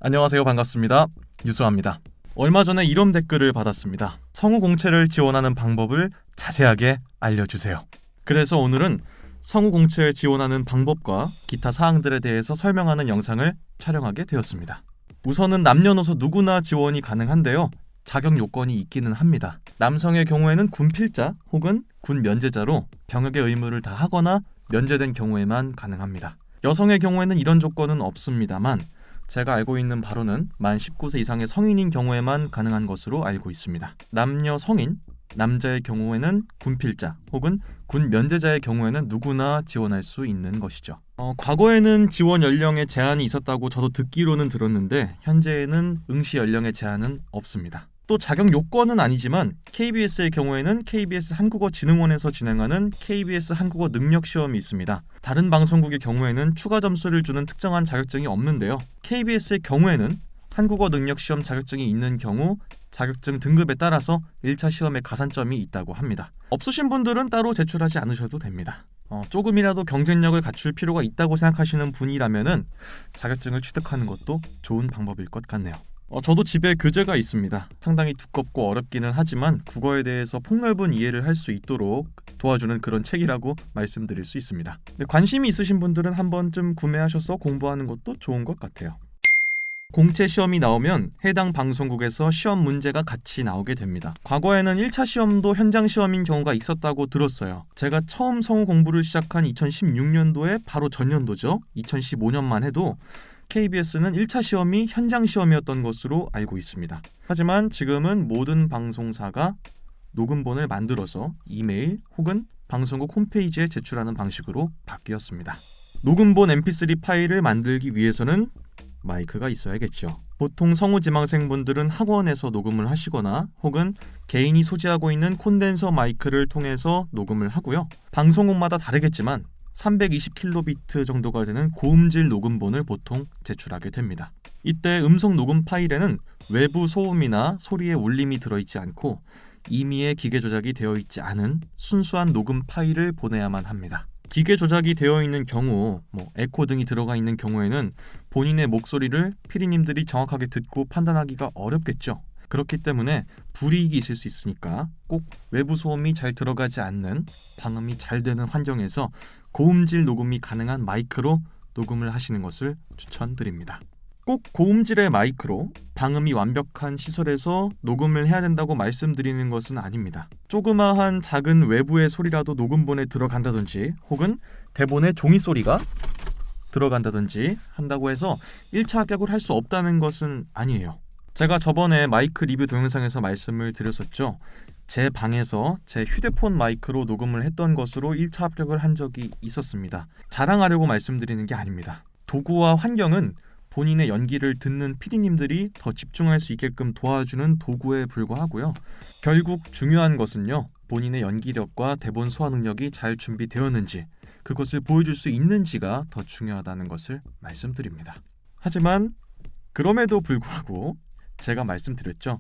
안녕하세요. 반갑습니다. 유수아입니다. 얼마 전에 이런 댓글을 받았습니다. 성우 공채를 지원하는 방법을 자세하게 알려주세요. 그래서 오늘은 성우 공채에 지원하는 방법과 기타 사항들에 대해서 설명하는 영상을 촬영하게 되었습니다. 우선은 남녀노소 누구나 지원이 가능한데요. 자격 요건이 있기는 합니다. 남성의 경우에는 군필자 혹은 군 면제자로 병역의 의무를 다하거나 면제된 경우에만 가능합니다. 여성의 경우에는 이런 조건은 없습니다만 제가 알고 있는 바로는 만 19세 이상의 성인인 경우에만 가능한 것으로 알고 있습니다. 남녀 성인, 남자의 경우에는 군필자 혹은 군 면제자의 경우에는 누구나 지원할 수 있는 것이죠. 과거에는 지원 연령에 제한이 있었다고 저도 듣기로는 들었는데 현재에는 응시 연령에 제한은 없습니다. 또 자격 요건은 아니지만 KBS의 경우에는 KBS 한국어진흥원에서 진행하는 KBS 한국어 능력시험이 있습니다. 다른 방송국의 경우에는 추가 점수를 주는 특정한 자격증이 없는데요. KBS의 경우에는 한국어 능력시험 자격증이 있는 경우 자격증 등급에 따라서 1차 시험에 가산점이 있다고 합니다. 없으신 분들은 따로 제출하지 않으셔도 됩니다. 조금이라도 경쟁력을 갖출 필요가 있다고 생각하시는 분이라면 자격증을 취득하는 것도 좋은 방법일 것 같네요. 저도 집에 교재가 있습니다. 상당히 두껍고 어렵기는 하지만 국어에 대해서 폭넓은 이해를 할 수 있도록 도와주는 그런 책이라고 말씀드릴 수 있습니다. 관심이 있으신 분들은 한 번쯤 구매하셔서 공부하는 것도 좋은 것 같아요. 공채 시험이 나오면 해당 방송국에서 시험 문제가 같이 나오게 됩니다. 과거에는 1차 시험도 현장 시험인 경우가 있었다고 들었어요. 제가 처음 성우 공부를 시작한 2016년도에 바로 전년도죠. 2015년만 해도 KBS는 1차 시험이 현장 시험이었던 것으로 알고 있습니다. 하지만 지금은 모든 방송사가 녹음본을 만들어서 이메일 혹은 방송국 홈페이지에 제출하는 방식으로 바뀌었습니다. 녹음본 mp3 파일을 만들기 위해서는 마이크가 있어야겠죠. 보통 성우 지망생분들은 학원에서 녹음을 하시거나 혹은 개인이 소지하고 있는 콘덴서 마이크를 통해서 녹음을 하고요. 방송국마다 다르겠지만 320kbit 정도가 되는 고음질 녹음본을 보통 제출하게 됩니다. 이때 음성 녹음 파일에는 외부 소음이나 소리의 울림이 들어있지 않고 임의의 기계 조작이 되어 있지 않은 순수한 녹음 파일을 보내야만 합니다. 기계 조작이 되어 있는 경우, 에코 등이 들어가 있는 경우에는 본인의 목소리를 PD님들이 정확하게 듣고 판단하기가 어렵겠죠. 그렇기 때문에 불이익이 있을 수 있으니까 꼭 외부 소음이 잘 들어가지 않는 방음이 잘 되는 환경에서 고음질 녹음이 가능한 마이크로 녹음을 하시는 것을 추천드립니다. 꼭 고음질의 마이크로 방음이 완벽한 시설에서 녹음을 해야 된다고 말씀드리는 것은 아닙니다. 조그마한 작은 외부의 소리라도 녹음본에 들어간다든지 혹은 대본에 종이 소리가 들어간다든지 한다고 해서 1차 합격을 할 수 없다는 것은 아니에요. 제가 저번에 마이크 리뷰 동영상에서 말씀을 드렸었죠. 제 방에서 제 휴대폰 마이크로 녹음을 했던 것으로 1차 합격을 한 적이 있었습니다. 자랑하려고 말씀드리는 게 아닙니다. 도구와 환경은 본인의 연기를 듣는 PD님들이 더 집중할 수 있게끔 도와주는 도구에 불과하고요. 결국 중요한 것은요. 본인의 연기력과 대본 소화 능력이 잘 준비되었는지 그것을 보여줄 수 있는지가 더 중요하다는 것을 말씀드립니다. 하지만 그럼에도 불구하고 제가 말씀드렸죠.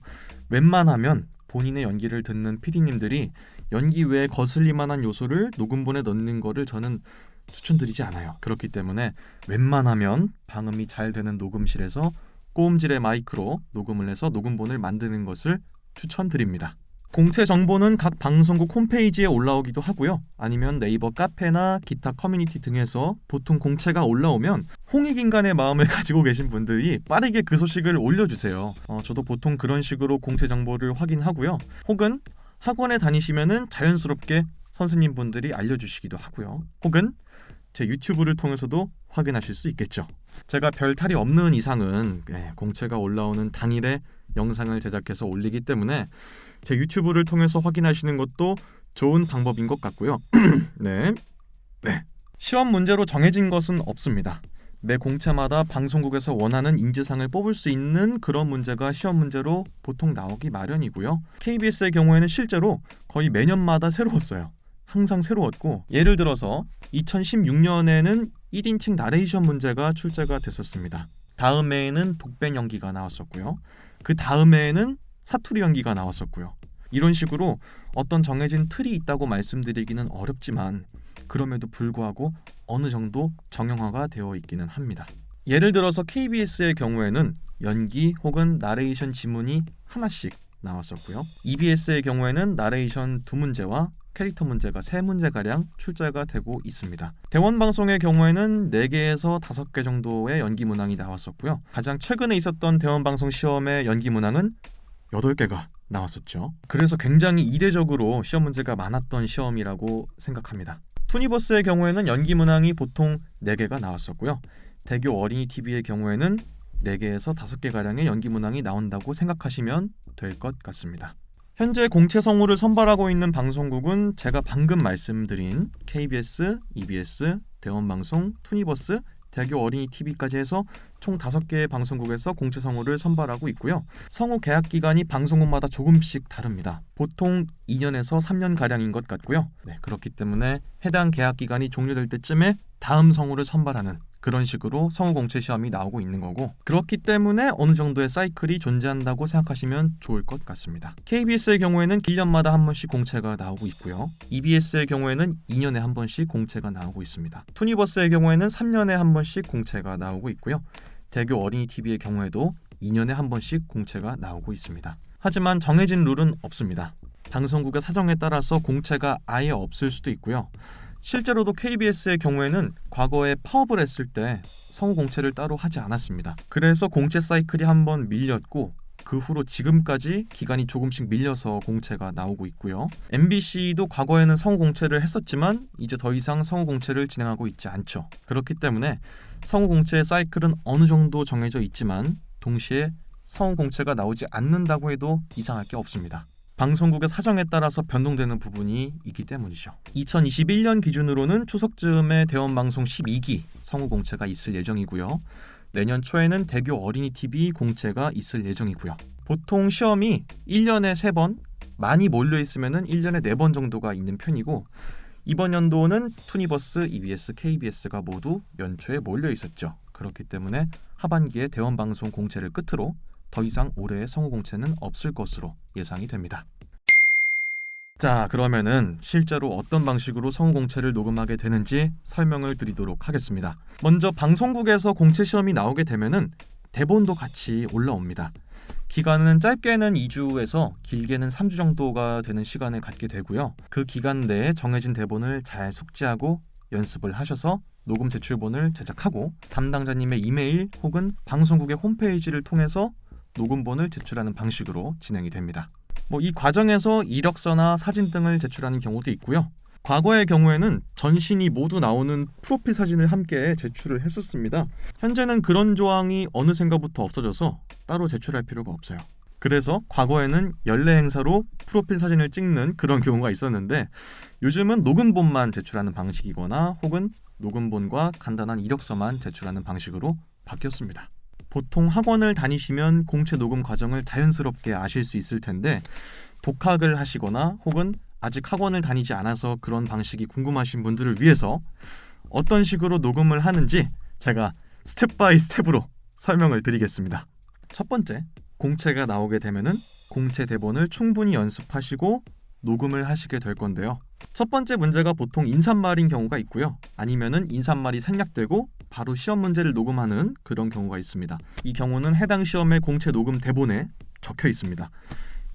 웬만하면 본인의 연기를 듣는 PD님들이 연기 외에 거슬릴만한 요소를 녹음본에 넣는 거를 저는 추천드리지 않아요. 그렇기 때문에 웬만하면 방음이 잘 되는 녹음실에서 고음질의 마이크로 녹음을 해서 녹음본을 만드는 것을 추천드립니다. 공채 정보는 각 방송국 홈페이지에 올라오기도 하고요. 아니면 네이버 카페나 기타 커뮤니티 등에서 보통 공채가 올라오면 홍익인간의 마음을 가지고 계신 분들이 빠르게 그 소식을 올려주세요. 저도 보통 그런 식으로 공채 정보를 확인하고요. 혹은 학원에 다니시면은 자연스럽게 선생님 분들이 알려주시기도 하고요. 혹은 제 유튜브를 통해서도 확인하실 수 있겠죠. 제가 별 탈이 없는 이상은 공채가 올라오는 당일에 영상을 제작해서 올리기 때문에 제 유튜브를 통해서 확인하시는 것도 좋은 방법인 것 같고요. 네. 시험 문제로 정해진 것은 없습니다. 매 공채마다 방송국에서 원하는 인재상을 뽑을 수 있는 그런 문제가 시험 문제로 보통 나오기 마련이고요. KBS의 경우에는 실제로 거의 매년마다 새로웠어요. 항상 새로웠고 예를 들어서 2016년에는 1인칭 나레이션 문제가 출제가 됐었습니다. 다음 해에는 독백 연기가 나왔었고요. 그 다음 해에는 사투리 연기가 나왔었고요. 이런 식으로 어떤 정해진 틀이 있다고 말씀드리기는 어렵지만 그럼에도 불구하고 어느 정도 정형화가 되어 있기는 합니다. 예를 들어서 KBS의 경우에는 연기 혹은 나레이션 지문이 하나씩 나왔었고요. EBS의 경우에는 나레이션 2문제와 캐릭터 문제가 3문제가량 출제가 되고 있습니다. 대원방송의 경우에는 4개에서 5개 정도의 연기 문항이 나왔었고요. 가장 최근에 있었던 대원방송 시험의 연기 문항은 8개가 나왔었죠. 그래서 굉장히 이례적으로 시험 문제가 많았던 시험이라고 생각합니다. 투니버스의 경우에는 연기 문항이 보통 4개가 나왔었고요. 대교 어린이 TV의 경우에는 4개에서 5개가량의 연기 문항이 나온다고 생각하시면 될 것 같습니다. 현재 공채 성우를 선발하고 있는 방송국은 제가 방금 말씀드린 KBS, EBS, 대원방송, 투니버스, 대교 어린이 TV까지 해서 총 5개의 방송국에서 공채 성우를 선발하고 있고요. 성우 계약 기간이 방송국마다 조금씩 다릅니다. 보통 2년에서 3년가량인 것 같고요. 그렇기 때문에 해당 계약 기간이 종료될 때쯤에 다음 성우를 선발하는 그런 식으로 성우 공채 시험이 나오고 있는 거고, 그렇기 때문에 어느 정도의 사이클이 존재한다고 생각하시면 좋을 것 같습니다. KBS의 경우에는 1년마다 한 번씩 공채가 나오고 있고요. EBS의 경우에는 2년에 한 번씩 공채가 나오고 있습니다. 투니버스의 경우에는 3년에 한 번씩 공채가 나오고 있고요. 대교 어린이 TV의 경우에도 2년에 한 번씩 공채가 나오고 있습니다. 하지만 정해진 룰은 없습니다. 방송국의 사정에 따라서 공채가 아예 없을 수도 있고요. 실제로도 KBS의 경우에는 과거에 파업을 했을 때 성우 공채를 따로 하지 않았습니다. 그래서 공채 사이클이 한번 밀렸고 그 후로 지금까지 기간이 조금씩 밀려서 공채가 나오고 있고요. MBC도 과거에는 성우 공채를 했었지만 이제 더 이상 성우 공채를 진행하고 있지 않죠. 그렇기 때문에 성우 공채의 사이클은 어느 정도 정해져 있지만 동시에 성우 공채가 나오지 않는다고 해도 이상할 게 없습니다. 방송국의 사정에 따라서 변동되는 부분이 있기 때문이죠. 2021년 기준으로는 추석쯤에 대원방송 12기 성우 공채가 있을 예정이고요. 내년 초에는 대교 어린이 TV 공채가 있을 예정이고요. 보통 시험이 1년에 3번, 많이 몰려있으면 1년에 4번 정도가 있는 편이고, 이번 연도는 투니버스, EBS, KBS가 모두 연초에 몰려있었죠. 그렇기 때문에 하반기에 대원방송 공채를 끝으로 더 이상 올해의 성우 공채는 없을 것으로 예상이 됩니다. 자, 그러면은 실제로 어떤 방식으로 성우 공채를 녹음하게 되는지 설명을 드리도록 하겠습니다. 먼저 방송국에서 공채 시험이 나오게 되면은 대본도 같이 올라옵니다. 기간은 짧게는 2주에서 길게는 3주 정도가 되는 시간을 갖게 되고요. 그 기간 내에 정해진 대본을 잘 숙지하고 연습을 하셔서 녹음 제출본을 제작하고 담당자님의 이메일 혹은 방송국의 홈페이지를 통해서 녹음본을 제출하는 방식으로 진행이 됩니다. 이 과정에서 이력서나 사진 등을 제출하는 경우도 있고요. 과거의 경우에는 전신이 모두 나오는 프로필 사진을 함께 제출을 했었습니다. 현재는 그런 조항이 어느샌가부터 없어져서 따로 제출할 필요가 없어요. 그래서 과거에는 연례 행사로 프로필 사진을 찍는 그런 경우가 있었는데, 요즘은 녹음본만 제출하는 방식이거나 혹은 녹음본과 간단한 이력서만 제출하는 방식으로 바뀌었습니다. 보통 학원을 다니시면 공채 녹음 과정을 자연스럽게 아실 수 있을 텐데, 독학을 하시거나 혹은 아직 학원을 다니지 않아서 그런 방식이 궁금하신 분들을 위해서 어떤 식으로 녹음을 하는지 제가 스텝 바이 스텝으로 설명을 드리겠습니다. 첫 번째, 공채가 나오게 되면은 공채 대본을 충분히 연습하시고 녹음을 하시게 될 건데요. 첫 번째 문제가 보통 인사말인 경우가 있고요. 아니면은 인사말이 생략되고 바로 시험 문제를 녹음하는 그런 경우가 있습니다. 이 경우는 해당 시험의 공채 녹음 대본에 적혀 있습니다.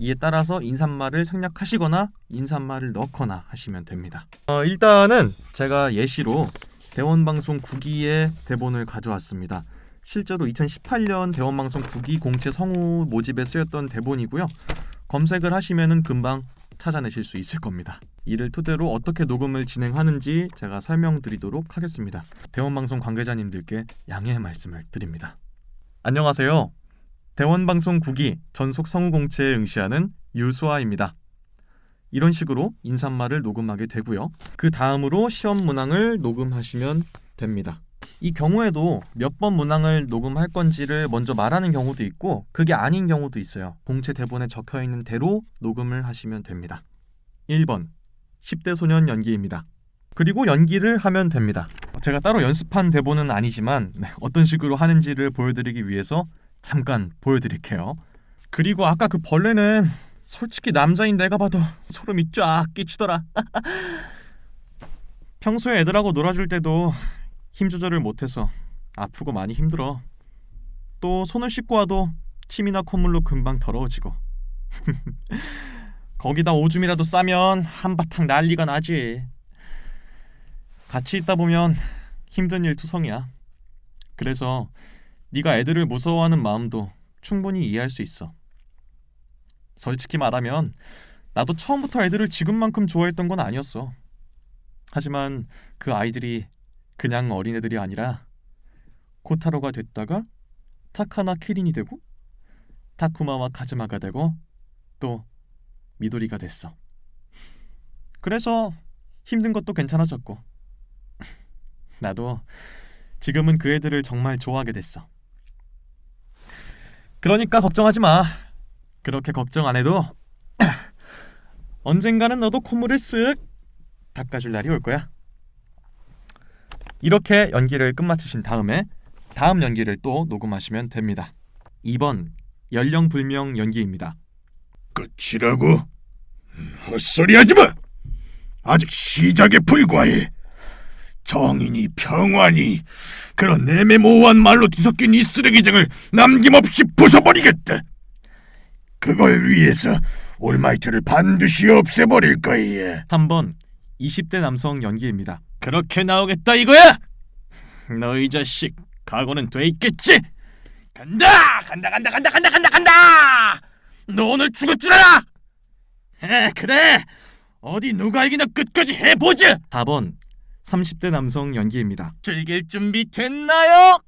이에 따라서 인사말을 생략하시거나 인사말을 넣거나 하시면 됩니다. 일단은 제가 예시로 대원방송 9기의 대본을 가져왔습니다. 실제로 2018년 대원방송 9기 공채 성우 모집에 쓰였던 대본이고요. 검색을 하시면은 금방 찾아내실 수 있을 겁니다. 이를 토대로 어떻게 녹음을 진행하는지 제가 설명드리도록 하겠습니다. 대원방송 관계자님들께 양해의 말씀을 드립니다. 안녕하세요. 대원방송 9기 전속 성우 공채에 응시하는 유수아입니다. 이런 식으로 인사말을 녹음하게 되고요. 그 다음으로 시험 문항을 녹음하시면 됩니다. 이 경우에도 몇 번 문항을 녹음할 건지를 먼저 말하는 경우도 있고 그게 아닌 경우도 있어요. 공채 대본에 적혀있는 대로 녹음을 하시면 됩니다. 1번 10대 소년 연기입니다. 그리고 연기를 하면 됩니다. 제가 따로 연습한 대본은 아니지만 어떤 식으로 하는지를 보여드리기 위해서 잠깐 보여드릴게요. 그리고 아까 그 벌레는 솔직히 남자인 내가 봐도 소름이 쫙 끼치더라. 평소에 애들하고 놀아줄 때도 힘 조절을 못해서 아프고 많이 힘들어. 또 손을 씻고 와도 침이나 콧물로 금방 더러워지고. 거기다 오줌이라도 싸면 한바탕 난리가 나지. 같이 있다 보면 힘든 일 투성이야. 그래서 네가 애들을 무서워하는 마음도 충분히 이해할 수 있어. 솔직히 말하면 나도 처음부터 애들을 지금만큼 좋아했던 건 아니었어. 하지만 그 아이들이 그냥 어린애들이 아니라 코타로가 됐다가 타카나 키린이 되고 타쿠마와 카즈마가 되고 또 미도리가 됐어. 그래서 힘든 것도 괜찮아졌고 나도 지금은 그 애들을 정말 좋아하게 됐어. 그러니까 걱정하지 마. 그렇게 걱정 안 해도 언젠가는 너도 콧물을 쓱 닦아줄 날이 올 거야. 이렇게 연기를 끝마치신 다음에 다음 연기를 또 녹음하시면 됩니다. 2번 연령불명 연기입니다. 끝이라고? 헛소리하지 마! 아직 시작에 불과해. 정의니 평화니 그런 애매모호한 말로 뒤섞인 이 쓰레기장을 남김없이 부숴버리겠다. 그걸 위해서 올마이트를 반드시 없애버릴 거야. 3번 20대 남성 연기입니다. 그렇게 나오겠다 이거야? 너 이 자식 각오는 돼 있겠지? 간다! 간다! 너 오늘 죽을 줄 알아! 그래! 어디 누가 이기나 끝까지 해보자! 4번 30대 남성 연기입니다. 즐길 준비 됐나요?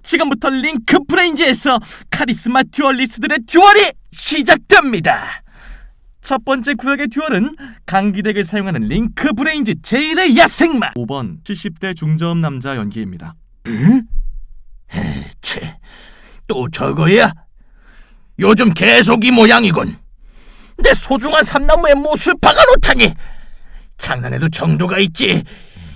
지금부터 링크 프레인즈에서 카리스마 듀얼리스트들의 듀얼이 시작됩니다. 첫 번째 구역의 듀얼은 강기덱을 사용하는 링크 브레인즈 제1의 야생마. 5번 70대 중저음 남자 연기입니다. 또 저거야? 요즘 계속 이 모양이군. 내 소중한 삼나무의 못을 박아놓다니. 장난해도 정도가 있지.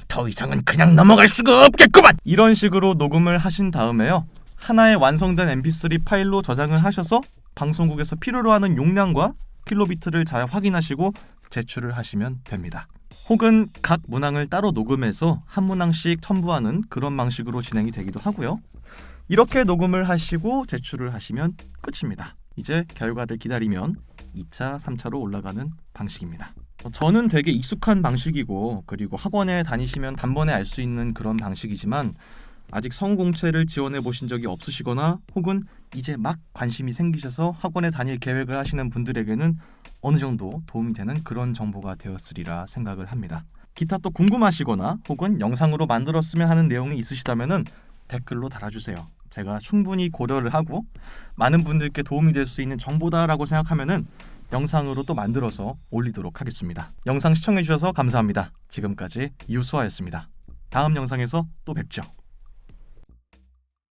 더 이상은 그냥 넘어갈 수가 없겠구만. 이런 식으로 녹음을 하신 다음에요, 하나의 완성된 mp3 파일로 저장을 하셔서 방송국에서 필요로 하는 용량과 킬로비트를 잘 확인하시고 제출을 하시면 됩니다. 혹은 각 문항을 따로 녹음해서 한 문항씩 첨부하는 그런 방식으로 진행이 되기도 하고요. 이렇게 녹음을 하시고 제출을 하시면 끝입니다. 이제 결과를 기다리면 2차, 3차로 올라가는 방식입니다. 저는 되게 익숙한 방식이고, 그리고 학원에 다니시면 단번에 알 수 있는 그런 방식이지만 아직 성우공채를 지원해 보신 적이 없으시거나 혹은 이제 막 관심이 생기셔서 학원에 다닐 계획을 하시는 분들에게는 어느 정도 도움이 되는 그런 정보가 되었으리라 생각을 합니다. 기타 또 궁금하시거나 혹은 영상으로 만들었으면 하는 내용이 있으시다면 댓글로 달아주세요. 제가 충분히 고려를 하고 많은 분들께 도움이 될 수 있는 정보다라고 생각하면 영상으로 또 만들어서 올리도록 하겠습니다. 영상 시청해주셔서 감사합니다. 지금까지 유수아였습니다. 다음 영상에서 또 뵙죠.